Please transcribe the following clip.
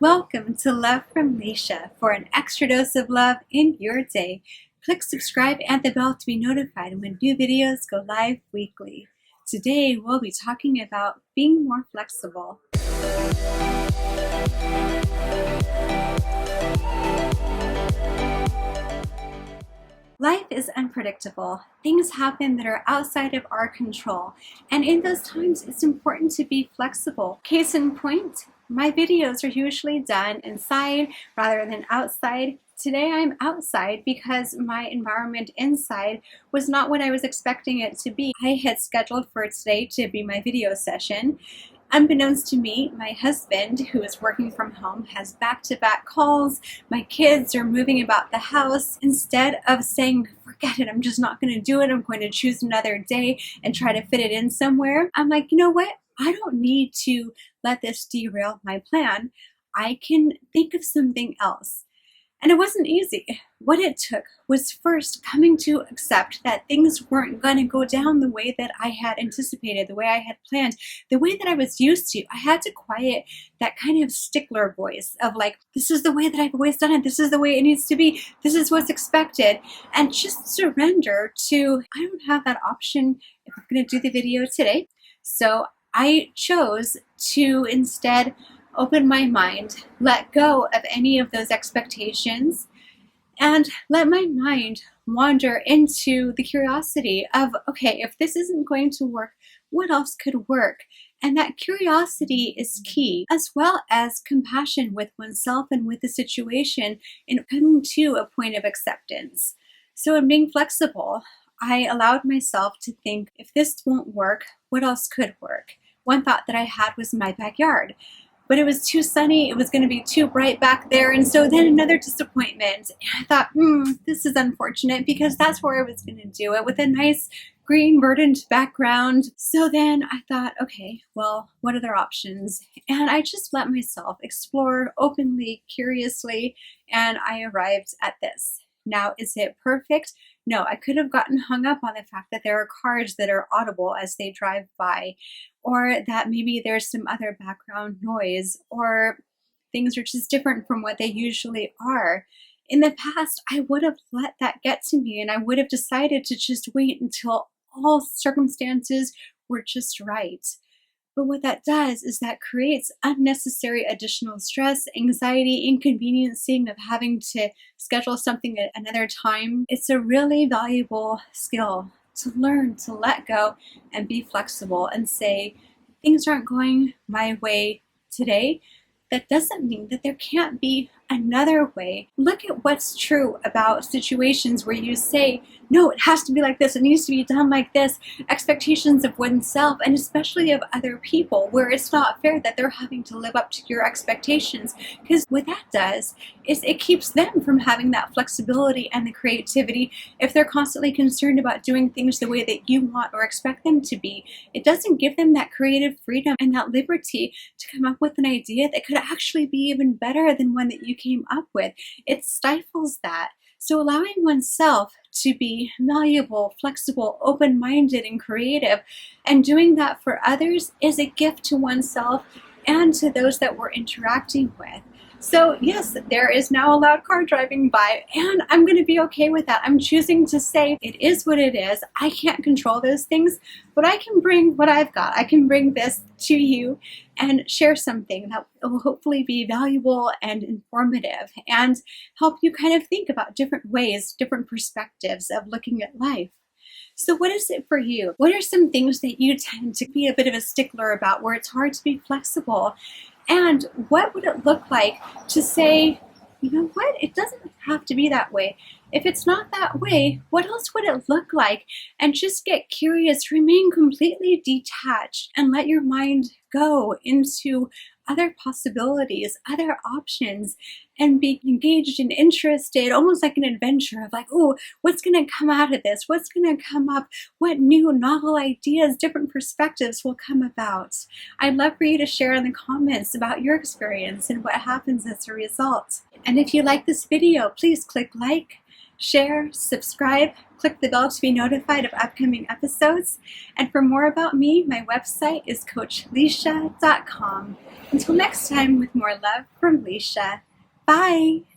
Welcome to Love from Lisha. For an extra dose of love in your day, click subscribe and the bell to be notified when new videos go live weekly. Today we'll be talking about being more flexible. Life is unpredictable. Things happen that are outside of our control. And in those times, it's important to be flexible. Case in point, my videos are usually done inside rather than outside. Today I'm outside because my environment inside was not what I was expecting it to be. I had scheduled for today to be my video session. Unbeknownst to me, my husband, who is working from home, has back-to-back calls. My kids are moving about the house. Instead of saying, forget it, I'm just not going to do it, I'm going to choose another day and try to fit it in somewhere, I'm like, you know what? I don't need to let this derail my plan. I can think of something else. And it wasn't easy. What it took was first coming to accept that things weren't going to go down the way that I had anticipated, the way I had planned, the way that I was used to. I had to quiet that kind of stickler voice of like, this is the way that I've always done it. This is the way it needs to be. This is what's expected. And just surrender to, I don't have that option if I'm going to do the video today. So I chose to instead open my mind, let go of any of those expectations, and let my mind wander into the curiosity of, okay, if this isn't going to work, what else could work? And that curiosity is key, as well as compassion with oneself and with the situation in coming to a point of acceptance. So in being flexible, I allowed myself to think, if this won't work, what else could work? One thought that I had was my backyard. But it was too sunny, it was going to be too bright back there, and so then another disappointment. And I thought, this is unfortunate because that's where I was going to do it, with a nice green verdant background. So then I thought, okay, well, what other options? And I just let myself explore openly, curiously, and I arrived at this. Now, is it perfect? No, I could have gotten hung up on the fact that there are cars that are audible as they drive by, or that maybe there's some other background noise, or things are just different from what they usually are. In the past, I would have let that get to me, and I would have decided to just wait until all circumstances were just right. But what that does is that creates unnecessary additional stress, anxiety, inconveniencing of having to schedule something at another time. It's a really valuable skill to learn to let go and be flexible and say, things aren't going my way today. That doesn't mean that there can't be another way. Look at what's true about situations where you say, no, it has to be like this, it needs to be done like this, expectations of oneself and especially of other people, where it's not fair that they're having to live up to your expectations. Because what that does is it keeps them from having that flexibility and the creativity. If they're constantly concerned about doing things the way that you want or expect them to be, it doesn't give them that creative freedom and that liberty to come up with an idea that could actually be even better than one that you came up with. It stifles that. So allowing oneself to be malleable, flexible, open-minded, and creative, and doing that for others is a gift to oneself and to those that we're interacting with. So yes, there is now a loud car driving by, and I'm going to be okay with that. I'm choosing to say it is what it is. I can't control those things, but I can bring what I've got. I can bring this to you and share something that will hopefully be valuable and informative and help you kind of think about different ways, different perspectives of looking at life. So what is it for you? What are some things that you tend to be a bit of a stickler about where it's hard to be flexible? And what would it look like to say, you know what, it doesn't have to be that way. If it's not that way, what else would it look like? And just get curious, remain completely detached, and let your mind go into other possibilities, other options, and be engaged and interested, almost like an adventure of like, oh, what's going to come out of this? What's going to come up? What new novel ideas, different perspectives will come about? I'd love for you to share in the comments about your experience and what happens as a result. And if you like this video, please click like, share, subscribe, click the bell to be notified of upcoming episodes. And for more about me, my website is coachlisha.com. Until next time, with more love from Lisha. Bye!